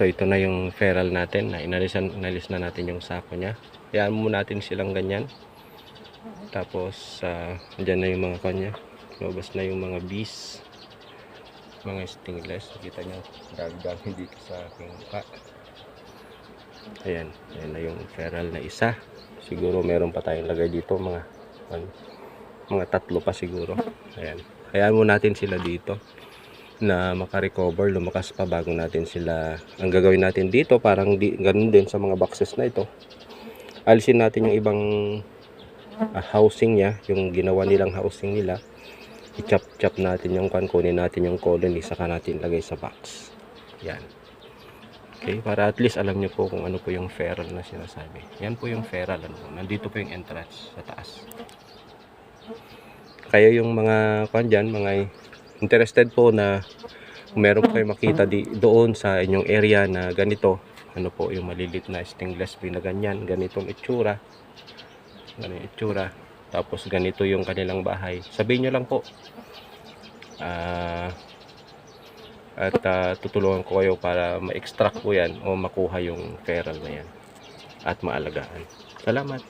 So ito na yung feral natin na inalis na natin yung sako niya. Hayaan mo natin silang ganyan. Tapos dyan na yung mga kanya. Lumabas na yung mga bees, mga stingless. Kita nyo dami dito sa aking mukha. Ayan na yung feral na isa. Siguro meron pa tayong lagay dito, mga tatlo pa siguro. Ayan, hayaan mo natin sila dito na makarecover, lumakas pa bago natin sila. Ang gagawin natin dito, parang ganun din sa mga boxes na ito, alisin natin yung ibang housing niya, yung ginawa nilang housing nila. I-chop natin yung kunin natin yung colony, saka natin lagay sa box. Yan. Okay, para at least alam nyo po kung ano po yung feral na sinasabi. Yan po yung feral. Nandito po yung entrance sa taas. Kaya yung mga dyan, mga interested po na meron po kayo makita doon sa inyong area na ganito, ano po yung malilit na stingless bee na ganyan, ganitong itsura, tapos ganito yung kanilang bahay, sabihin nyo lang po at tutulungan ko kayo para ma-extract po yan o makuha yung feral na yan at maalagaan. Salamat.